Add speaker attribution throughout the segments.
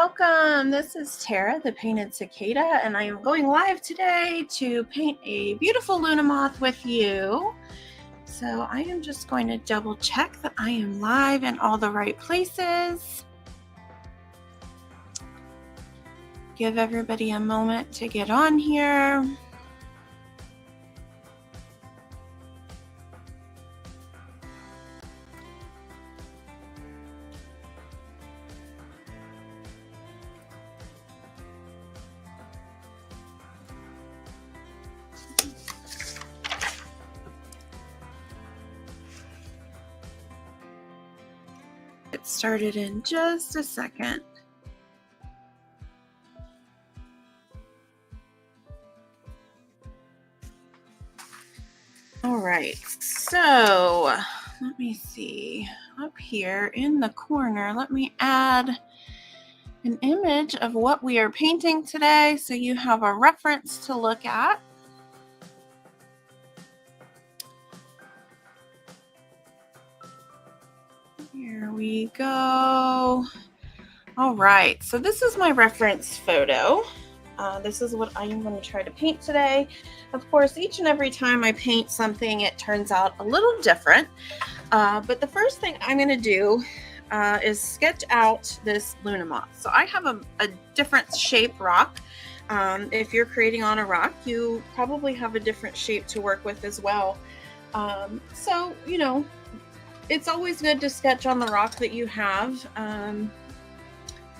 Speaker 1: welcome. This is Tara, the Painted Cicada, and I am going live today to paint a beautiful Luna Moth with you. So I am just going to double check that I am live in all the right places. Give everybody a moment to get on here. Get started in just a second. All right, so let me see. Up here in the corner, let me add an image of what we are painting today so you have a reference to look at. Here we go. All right, so this is my reference photo. This is what I am going to try to paint today. Of course, each and every time I paint something, it turns out a little different. But the first thing I'm going to do is sketch out this Luna Moth. So I have a different shape rock. If you're creating on a rock, you probably have a different shape to work with as well. So, you know, it's always good to sketch on the rock that you have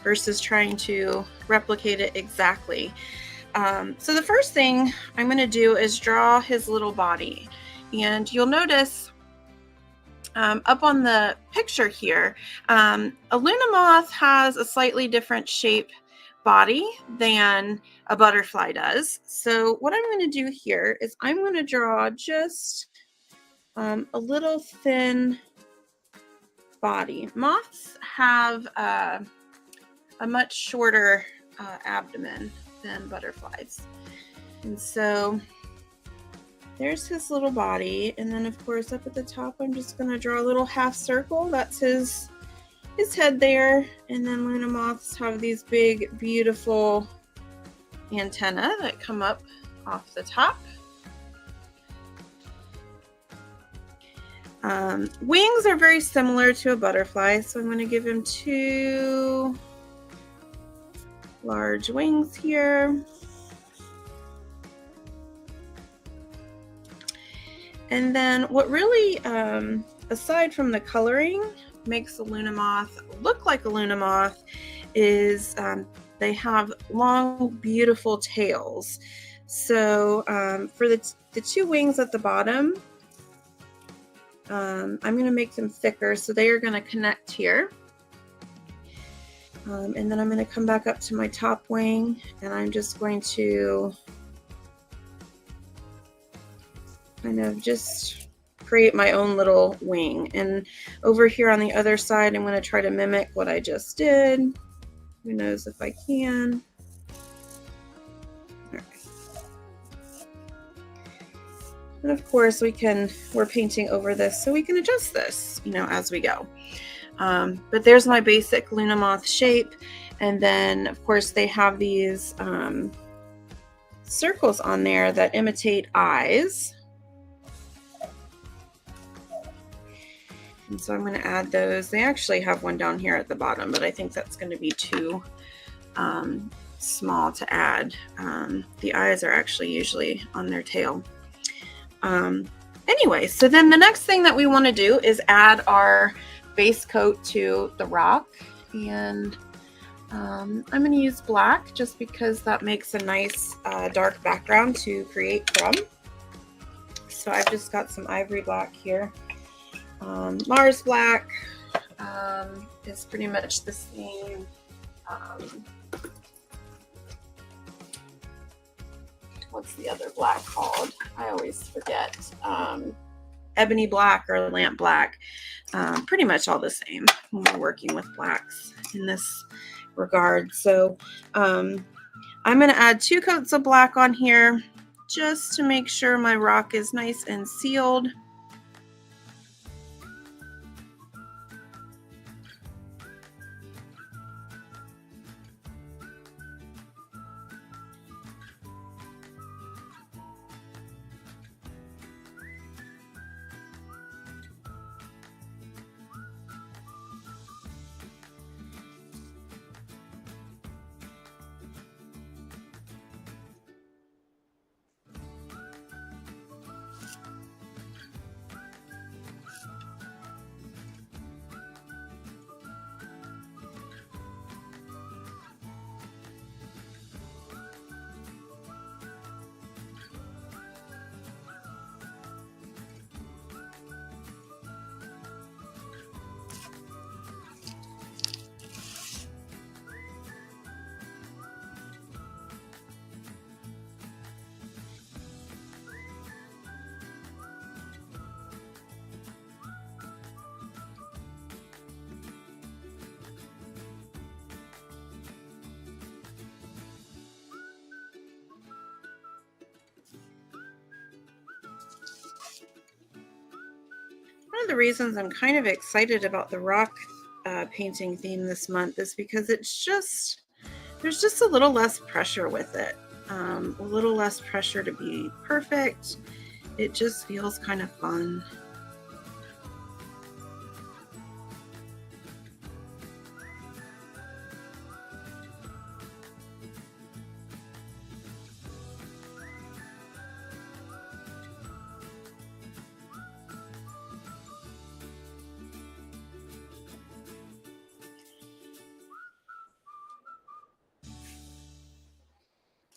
Speaker 1: versus trying to replicate it exactly. So the first thing I'm going to do is draw his little body. And you'll notice up on the picture here, a Luna Moth has a slightly different shape body than a butterfly does. So what I'm going to do here is I'm going to draw just a little thin body. Moths have a much shorter abdomen than butterflies. And so there's his little body. And then of course up at the top, I'm just going to draw a little half circle. That's his head there. And then Luna Moths have these big, beautiful antennae that come up off the top. Wings are very similar to a butterfly, so I'm going to give him two large wings here. And then what really, aside from the coloring, makes a Luna Moth look like a Luna Moth is they have long, beautiful tails. So for the two wings at the bottom, I'm going to make them thicker, so they are going to connect here. And then I'm going to come back up to my top wing, and I'm just going to kind of just create my own little wing. And over here on the other side, I'm going to try to mimic what I just did. Who knows if I can. All right. And of course we're painting over this, so we can adjust this, you know, as we go. But there's my basic Luna Moth shape. And then of course they have these circles on there that imitate eyes. And so I'm going to add those. They actually have one down here at the bottom, but I think that's going to be too small to add. The eyes are actually usually on their tail. Anyway, so then the next thing that we want to do is add our base coat to the rock, and I'm going to use black just because that makes a nice dark background to create from. So I've just got some ivory black here. Mars black is pretty much the same. What's the other black called? I always forget. Ebony black or lamp black. Pretty much all the same when we're working with blacks in this regard. So I'm going to add 2 coats of black on here just to make sure my rock is nice and sealed. of the reasons I'm kind of excited about the rock painting theme this month is because there's just a little less pressure with it. A little less pressure to be perfect. It just feels kind of fun.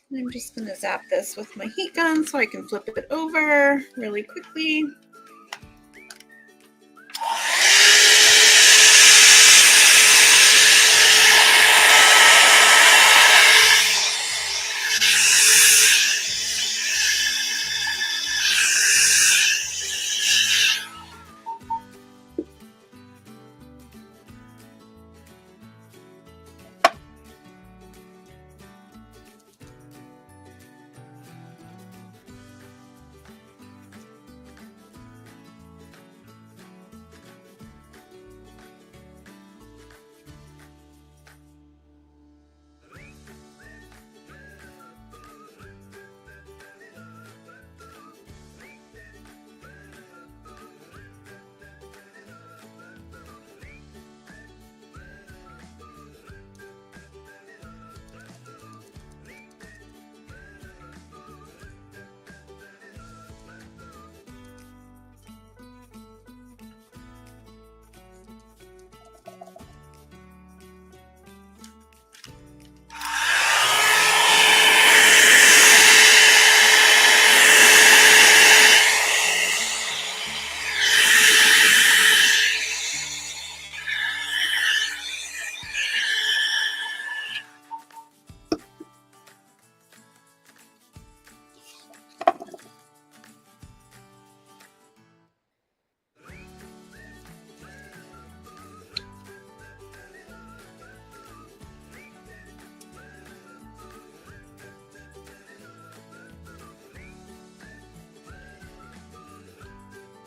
Speaker 1: I'm just going to zap this with my heat gun so I can flip it over really quickly.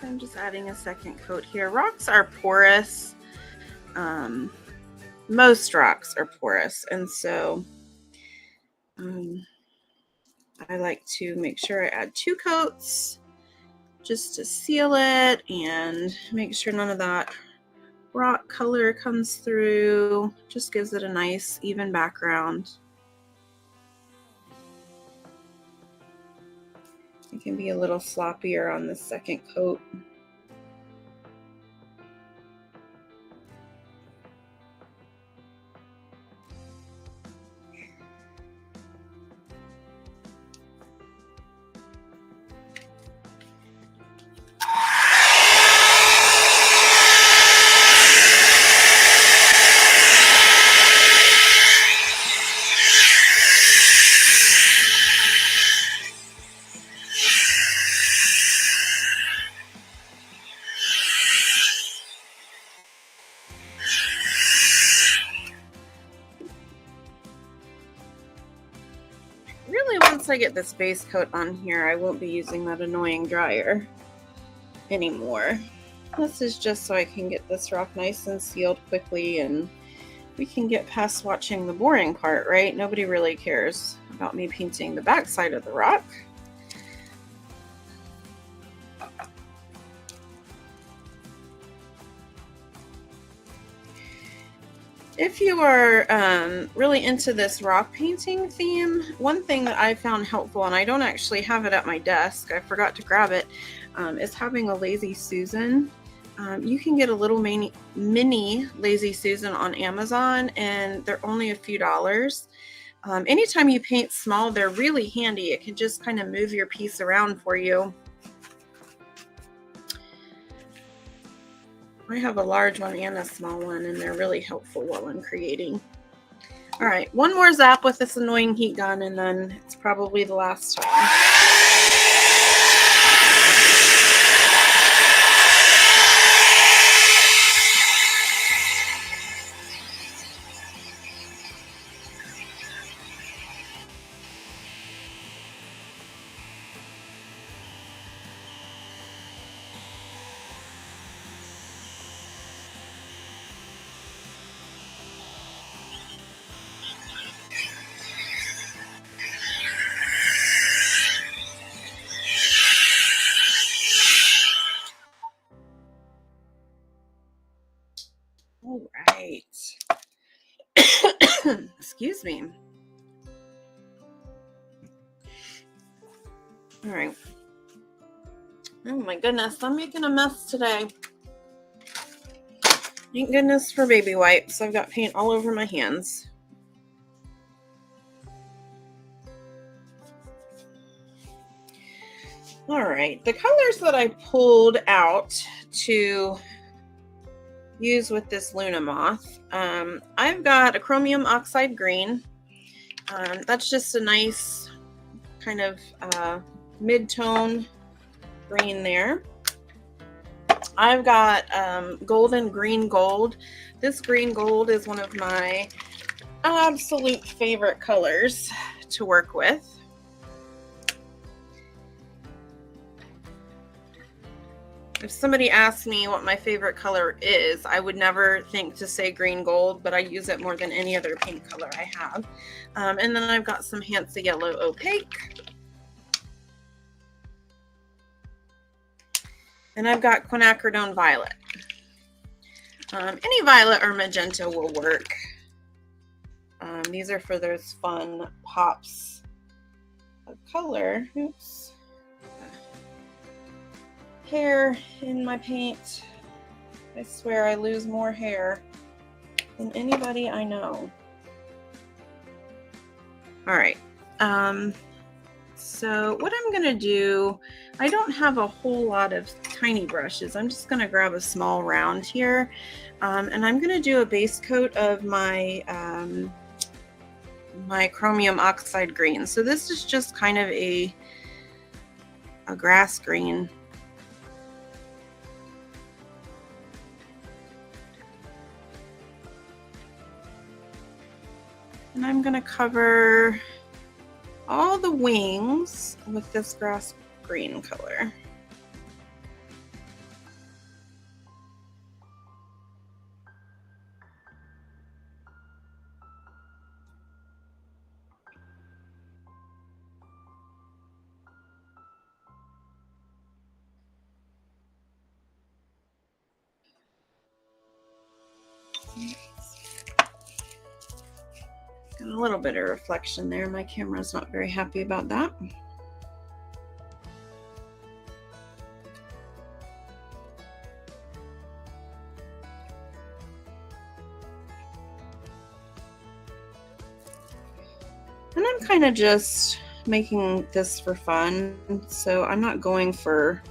Speaker 1: I'm just adding a second coat here. Rocks are porous. Most rocks are porous, and so I like to make sure I add 2 coats just to seal it and make sure none of that rock color comes through. Just gives it a nice even background. It can be a little sloppier on the second coat. Really, once I get this base coat on here, I won't be using that annoying dryer anymore. This is just so I can get this rock nice and sealed quickly, and we can get past watching the boring part, right? Nobody really cares about me painting the backside of the rock. If you are really into this rock painting theme, one thing that I found helpful, and I don't actually have it at my desk, I forgot to grab it, is having a Lazy Susan. You can get a little mini Lazy Susan on Amazon, and they're only a few dollars. Anytime you paint small, they're really handy. It can just kind of move your piece around for you. I have a large one and a small one, and they're really helpful while I'm creating. All right, one more zap with this annoying heat gun, and then it's probably the last time. All right. Excuse me. All right. Oh my goodness, I'm making a mess today. Thank goodness for baby wipes. I've got paint all over my hands. All right, the colors that I pulled out to use with this Luna Moth, I've got a chromium oxide green. That's just a nice kind of mid-tone green there. I've got golden green gold. This green gold is one of my absolute favorite colors to work with. If somebody asked me what my favorite color is, I would never think to say green gold, but I use it more than any other paint color I have. And then I've got some Hansa Yellow Opaque. And I've got quinacridone Violet. Any violet or magenta will work. These are for those fun pops of color. Oops. Hair in my paint. I swear I lose more hair than anybody I know. All right. So what I'm going to do, I don't have a whole lot of tiny brushes. I'm just going to grab a small round here. And I'm going to do a base coat of my my chromium oxide green. So this is just kind of a grass green. And I'm going to cover all the wings with this grass green color. Got a little bit of reflection there. My camera's not very happy about that. And I'm kind of just making this for fun, so I'm not going for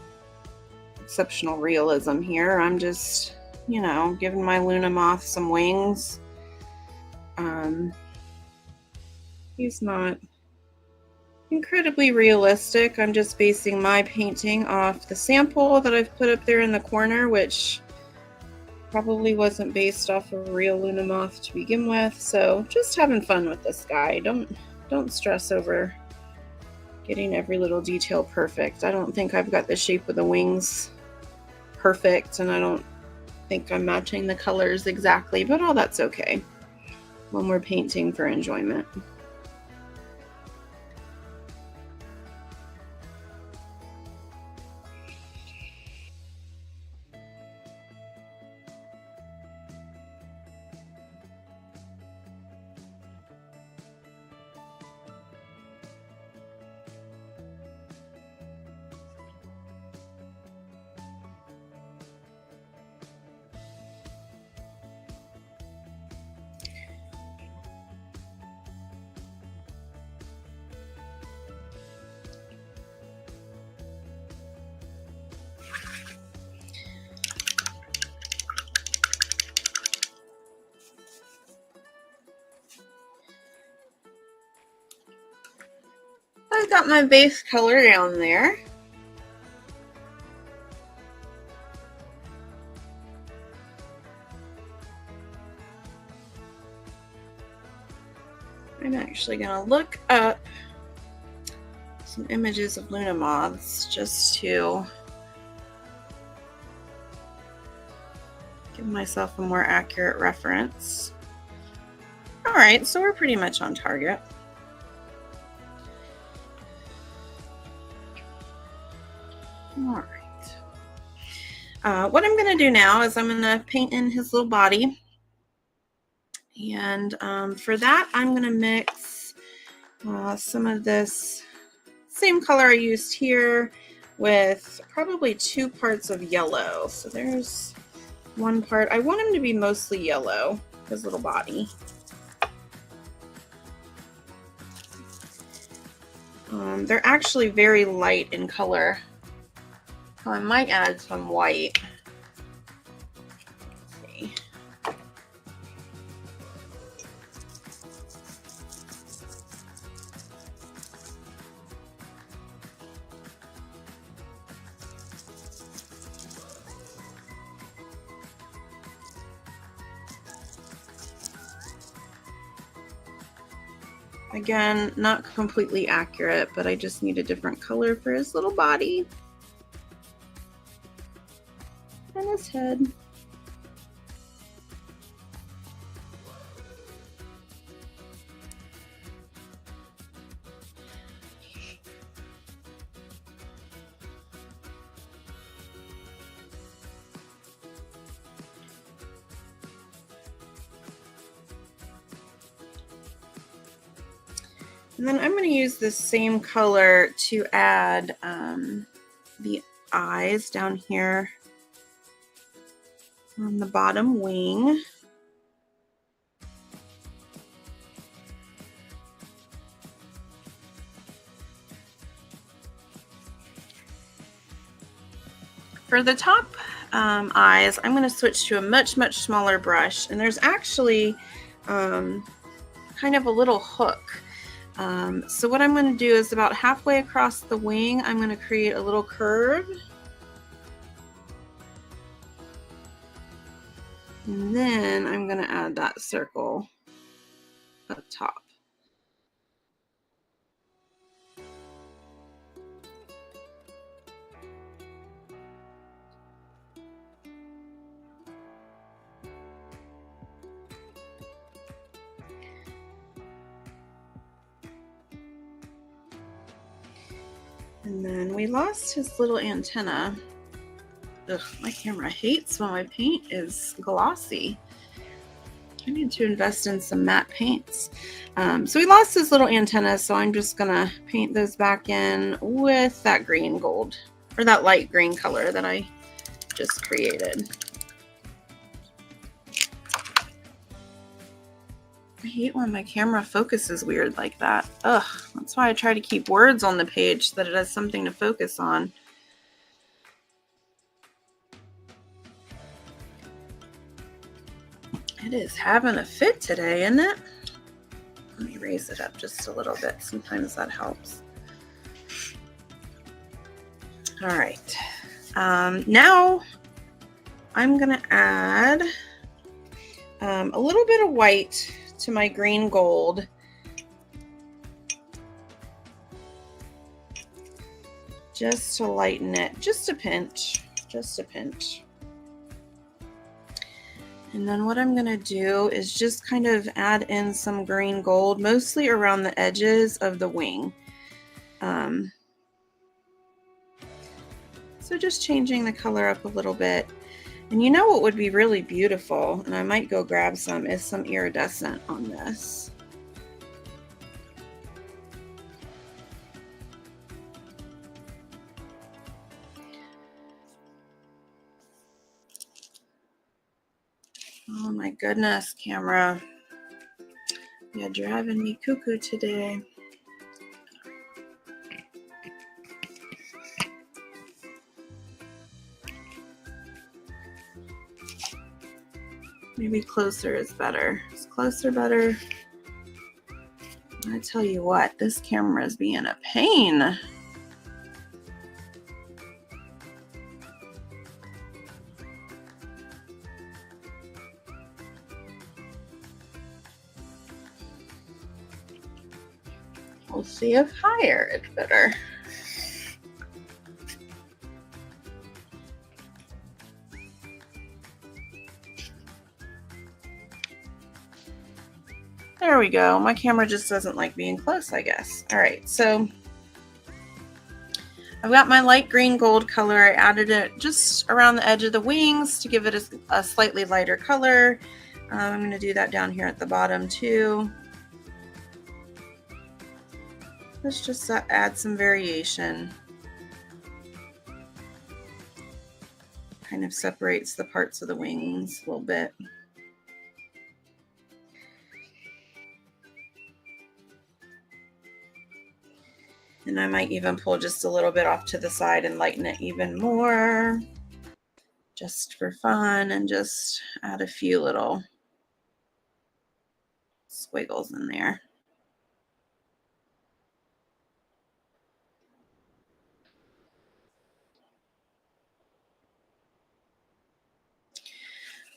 Speaker 1: exceptional realism here. I'm just, you know, giving my Luna Moth some wings. He's not incredibly realistic. I'm just basing my painting off the sample that I've put up there in the corner, which probably wasn't based off of a real Luna Moth to begin with. So just having fun with this guy. Don't stress over getting every little detail perfect. I don't think I've got the shape of the wings perfect, and I don't think I'm matching the colors exactly, but all that's okay when we're painting for enjoyment. I've got my base color down there. I'm actually going to look up some images of Luna Moths just to give myself a more accurate reference. All right, so we're pretty much on target. All right. What I'm going to do now is I'm going to paint in his little body. And for that, I'm going to mix some of this same color I used here with probably 2 parts of yellow. So there's 1 part. I want him to be mostly yellow, his little body. They're actually very light in color. So I might add some white. Let's see. Again, not completely accurate, but I just need a different color for his little body and his head. And then I'm going to use this same color to add the eyes down here on the bottom wing. For the top eyes, I'm going to switch to a much smaller brush, and there's actually kind of a little hook. So what I'm going to do is about halfway across the wing, I'm going to create a little curve. And then I'm going to add that circle up top. And then we lost his little antenna. Ugh, my camera hates when my paint is glossy. I need to invest in some matte paints. So we lost his little antenna, so I'm just gonna paint those back in with that green gold, or that light green color that I just created. I hate when my camera focuses weird like that. Ugh, that's why I try to keep words on the page so that it has something to focus on. It is having a fit today, isn't it? Let me raise it up just a little bit. Sometimes that helps. All right. Now I'm going to add a little bit of white to my green gold. Just to lighten it, just a pinch. And then what I'm going to do is just kind of add in some green gold, mostly around the edges of the wing. So just changing the color up a little bit. And you know what would be really beautiful, and I might go grab some, is some iridescent on this. Oh my goodness, camera. You're driving me cuckoo today. Maybe closer is better. Is closer better? I tell you what, this camera is being a pain. We'll see if higher is better. There we go. My camera just doesn't like being close, I guess. All right, so I've got my light green gold color. I added it just around the edge of the wings to give it a slightly lighter color. I'm going to do that down here at the bottom too. Let's just add some variation. Kind of separates the parts of the wings a little bit. And I might even pull just a little bit off to the side and lighten it even more, just for fun, and just add a few little squiggles in there.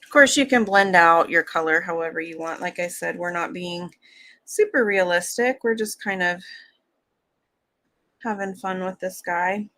Speaker 1: Of course, you can blend out your color however you want. Like I said, we're not being super realistic. We're just kind of having fun with this guy.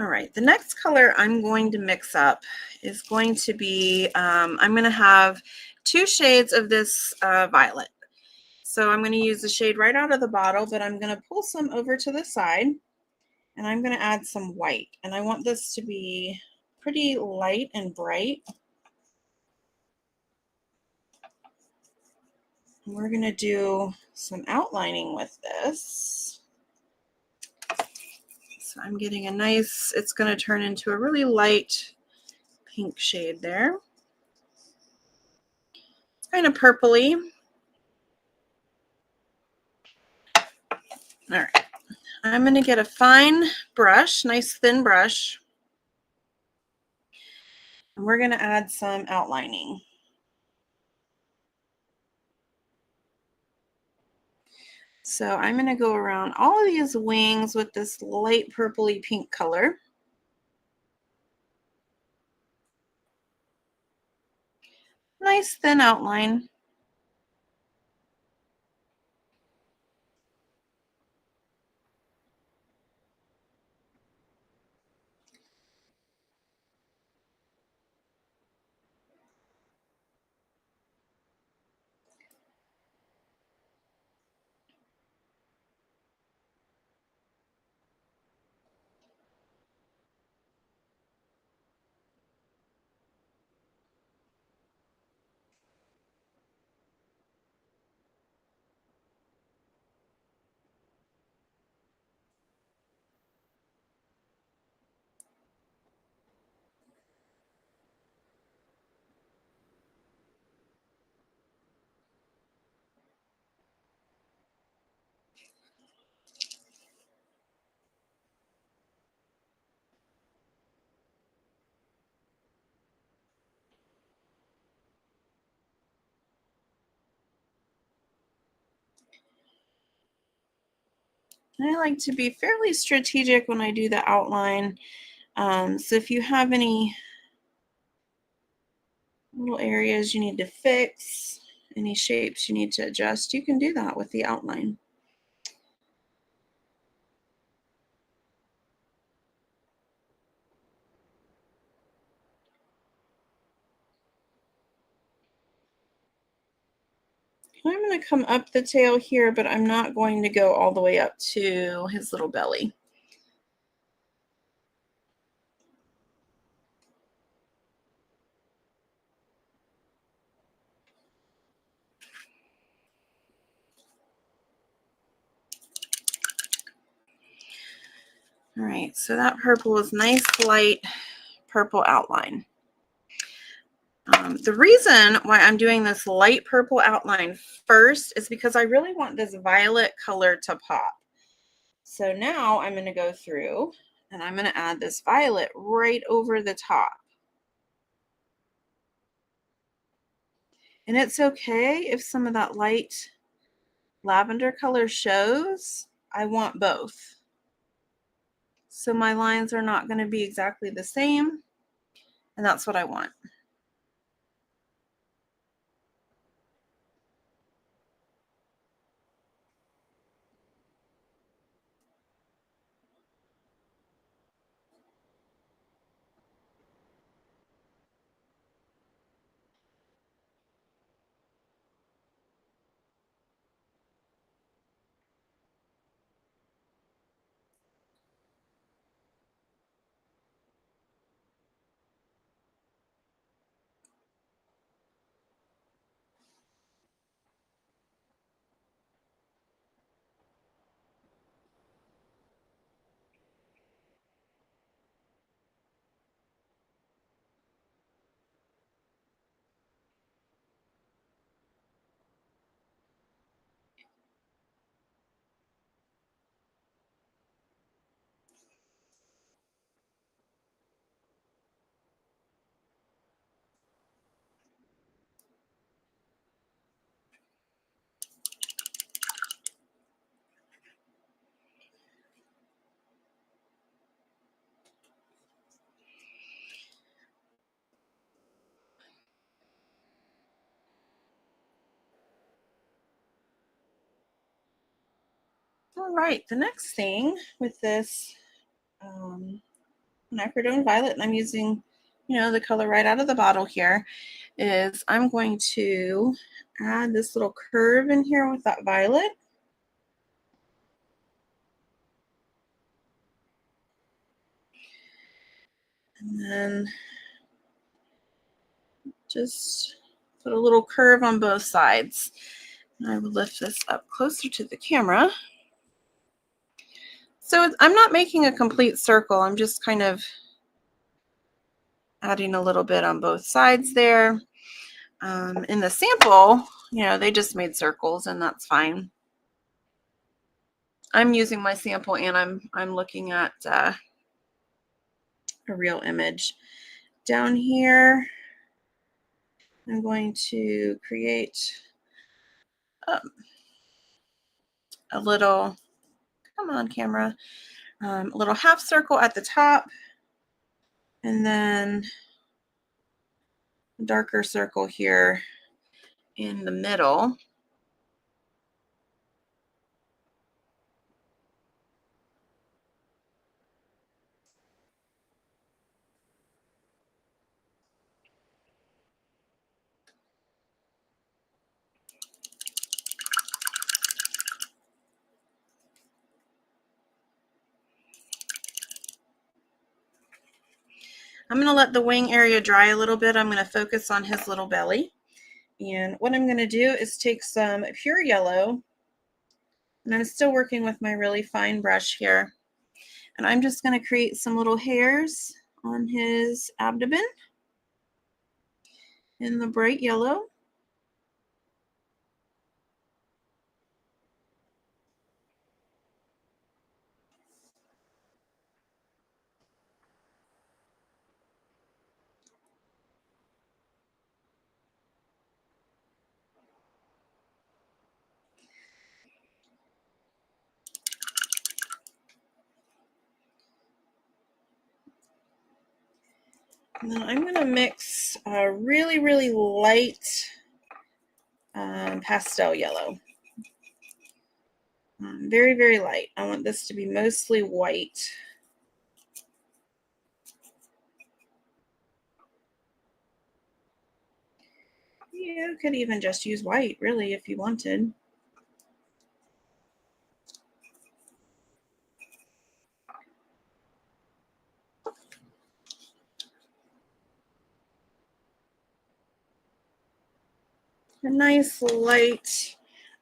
Speaker 1: All right, the next color I'm going to mix up is going to be, I'm going to have 2 shades of this violet. So I'm going to use the shade right out of the bottle, but I'm going to pull some over to the side, and I'm going to add some white. And I want this to be pretty light and bright. And we're going to do some outlining with this. So I'm getting a nice, it's going to turn into a really light pink shade there. It's kind of purpley. All right. I'm going to get a fine brush, nice thin brush, and we're going to add some outlining. So I'm going to go around all of these wings with this light purpley pink color. Nice thin outline. And I like to be fairly strategic when I do the outline. So if you have any little areas you need to fix, any shapes you need to adjust, you can do that with the outline. I'm going to come up the tail here, but I'm not going to go all the way up to his little belly. All right, so that purple is nice, light purple outline. The reason why I'm doing this light purple outline first is because I really want this violet color to pop. So now I'm going to go through and I'm going to add this violet right over the top. And it's okay if some of that light lavender color shows. I want both. So my lines are not going to be exactly the same. And that's what I want. All right, the next thing with this microdome violet, and I'm using, the color right out of the bottle here, is I'm going to add this little curve in here with that violet. And then just put a little curve on both sides. And I will lift this up closer to the camera. So I'm not making a complete circle. I'm just kind of adding a little bit on both sides there. In the sample, they just made circles, and that's fine. I'm using my sample, and I'm looking at a real image. Down here, I'm going to create a little, come on camera, a little half circle at the top, and then a darker circle here in the middle. I'm going to let the wing area dry a little bit. I'm going to focus on his little belly. And what I'm going to do is take some pure yellow, and I'm still working with my really fine brush here. And I'm just going to create some little hairs on his abdomen in the bright yellow. And then I'm going to mix a really, really light pastel yellow. Very, very light. I want this to be mostly white. You could even just use white, really, if you wanted. A nice light,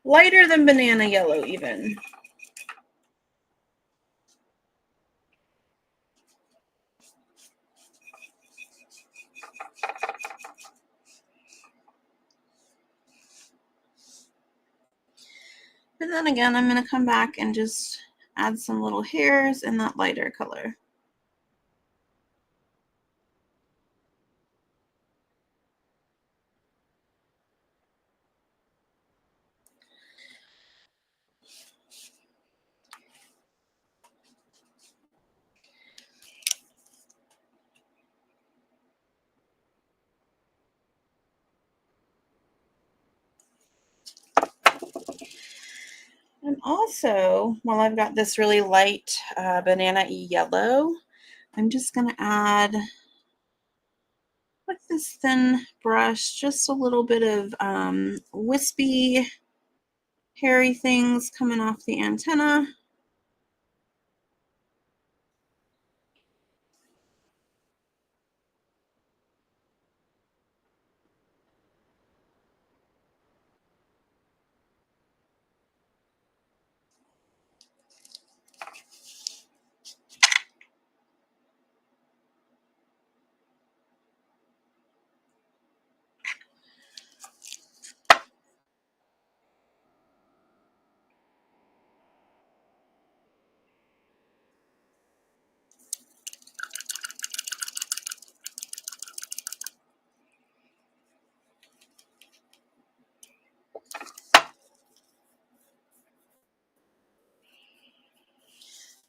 Speaker 1: lighter than banana yellow even. And then again, I'm going to come back and just add some little hairs in that lighter color. Also, while I've got this really light banana yellow, I'm just going to add with this thin brush just a little bit of wispy, hairy things coming off the antenna.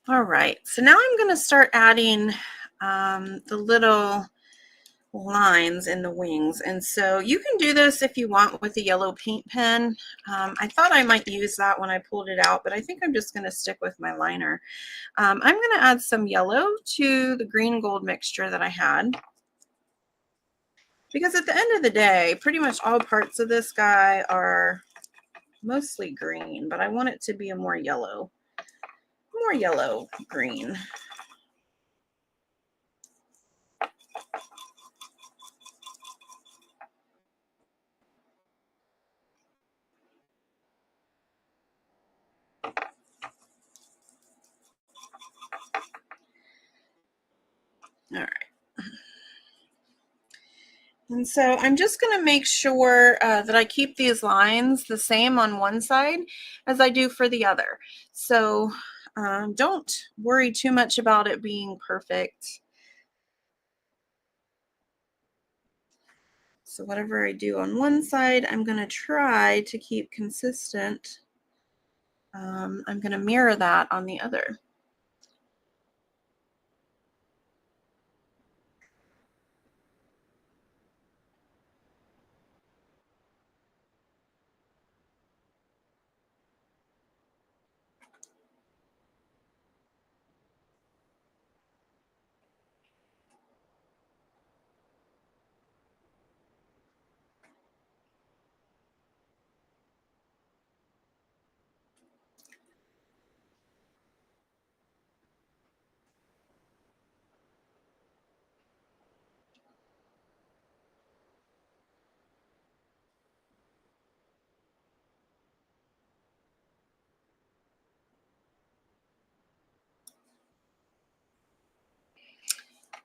Speaker 1: All right, so now I'm going to start adding the little lines in the wings. And so you can do this if you want with a yellow paint pen. I thought I might use that when I pulled it out, but I think I'm just going to stick with my liner. I'm going to add some yellow to the green gold mixture that I had. Because at the end of the day, pretty much all parts of this guy are mostly green, but I want it to be a more yellow green. All right. And so I'm just going to make sure that I keep these lines the same on one side as I do for the other. So don't worry too much about it being perfect. So whatever I do on one side, I'm going to try to keep consistent. I'm going to mirror that on the other.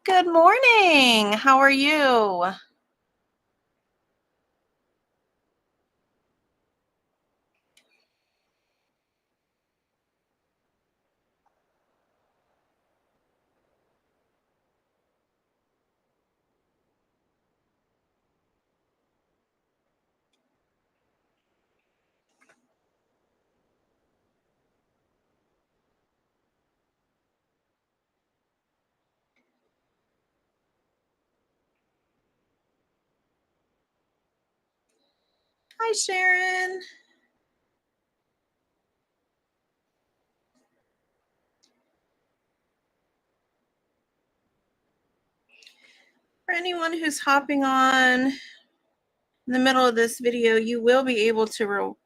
Speaker 1: Good morning. How are you? Hi, Sharon. For anyone who's hopping on in the middle of this video, you will be able to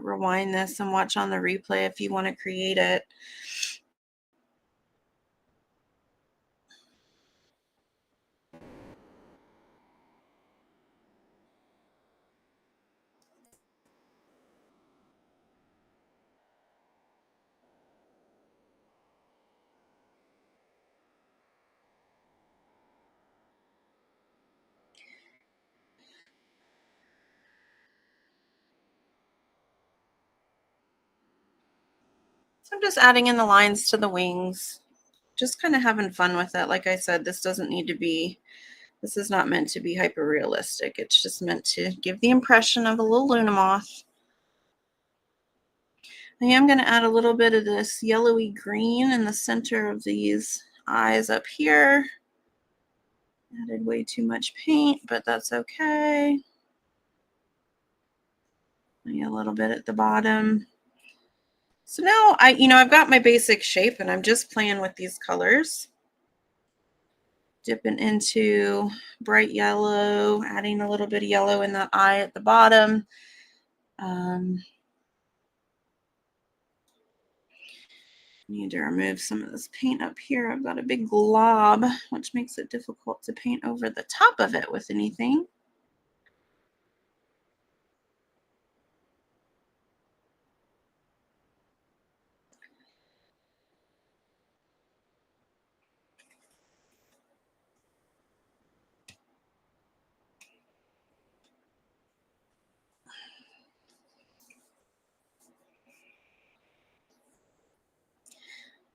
Speaker 1: rewind this and watch on the replay if you want to create it. So I'm just adding in the lines to the wings, just kind of having fun with it. Like I said, this doesn't need to be, this is not meant to be hyper realistic. It's just meant to give the impression of a little Luna moth. I am going to add a little bit of this yellowy green in the center of these eyes up here. Added way too much paint, but that's okay. Maybe a little bit at the bottom. So now I've got my basic shape and I'm just playing with these colors. Dipping into bright yellow, adding a little bit of yellow in that eye at the bottom. Need to remove some of this paint up here. I've got a big glob, which makes it difficult to paint over the top of it with anything.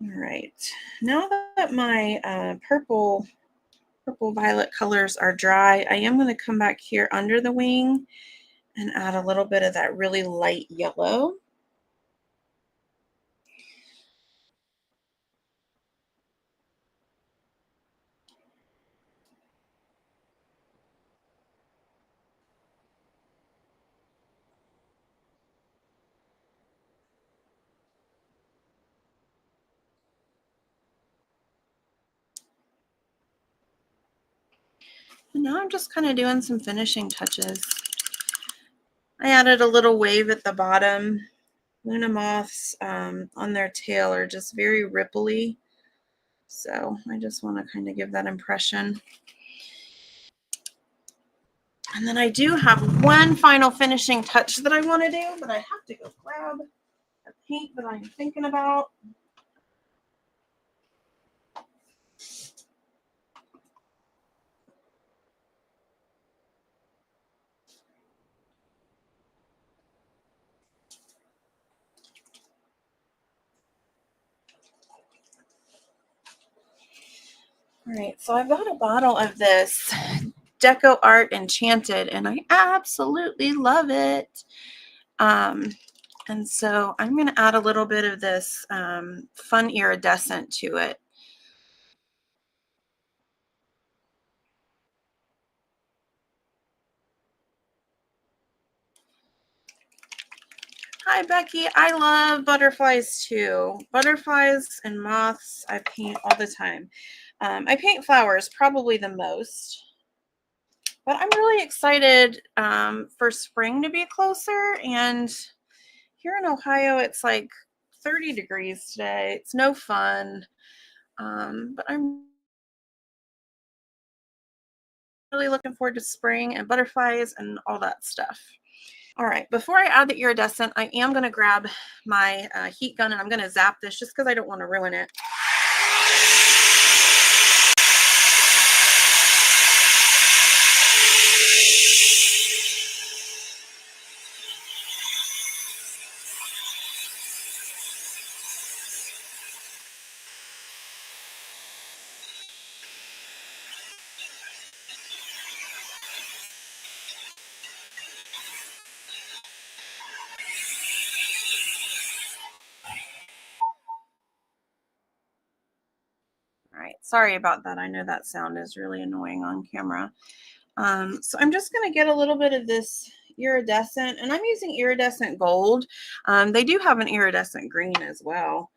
Speaker 1: All right, now that my purple violet colors are dry, I am going to come back here under the wing and add a little bit of that really light yellow. And now I'm just kind of doing some finishing touches. I added a little wave at the bottom. Luna moths on their tail are just very ripply. So I just want to kind of give that impression. And then I do have one final finishing touch that I want to do, but I have to go grab a paint that I'm thinking about. All right, so I've got a bottle of this Deco Art Enchanted, and I absolutely love it. And so I'm going to add a little bit of this fun iridescent to it. Hi, Becky. I love butterflies too. Butterflies and moths I paint all the time. I paint flowers probably the most. But I'm really excited for spring to be closer. And here in Ohio, it's like 30 degrees today. It's no fun. But I'm really looking forward to spring and butterflies and all that stuff. All right, before I add the iridescent, I am going to grab my heat gun and I'm going to zap this just because I don't want to ruin it. All right, sorry about that. I know that sound is really annoying on camera. So I'm just going to get a little bit of this iridescent, and I'm using iridescent gold. They do have an iridescent green as well.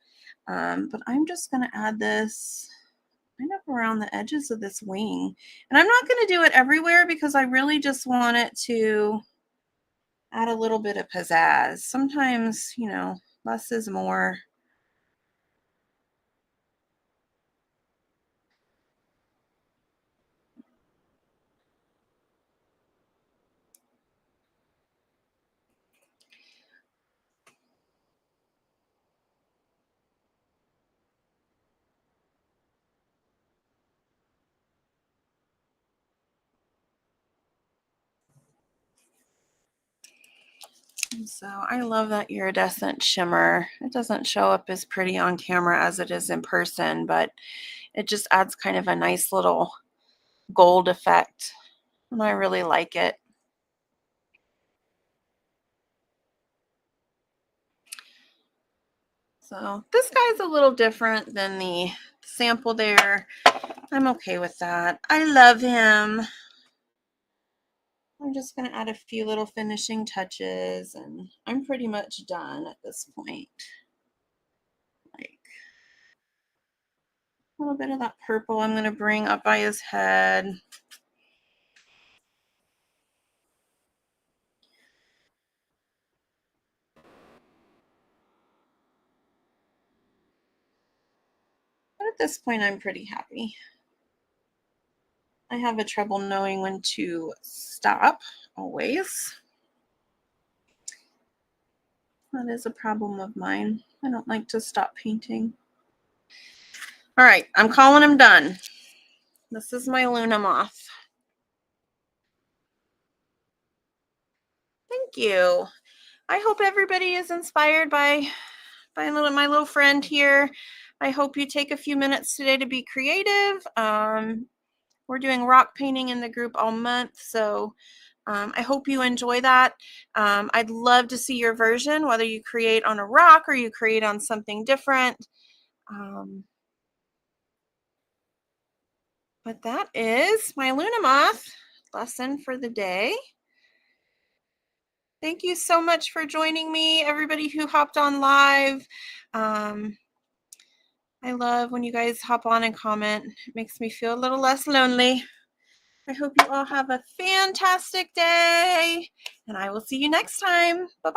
Speaker 1: But I'm just going to add this kind of around the edges of this wing. And I'm not going to do it everywhere because I really just want it to add a little bit of pizzazz. Sometimes, less is more. And so I love that iridescent shimmer. It doesn't show up as pretty on camera as it is in person, but it just adds kind of a nice little gold effect. And I really like it. So this guy's a little different than the sample there. I'm okay with that. I love him. I'm just going to add a few little finishing touches and I'm pretty much done at this point. A little bit of that purple I'm going to bring up by his head. But at this point, I'm pretty happy. I have a trouble knowing when to stop, always. That is a problem of mine. I don't like to stop painting. All right, I'm calling him done. This is my Luna Moth. Thank you. I hope everybody is inspired by my little friend here. I hope you take a few minutes today to be creative. We're doing rock painting in the group all month, so I hope you enjoy that. I'd love to see your version, whether you create on a rock or you create on something different. But that is my Luna Moth lesson for the day. Thank you so much for joining me, everybody who hopped on live. I love when you guys hop on and comment. It makes me feel a little less lonely. I hope you all have a fantastic day, and I will see you next time. Bye-bye.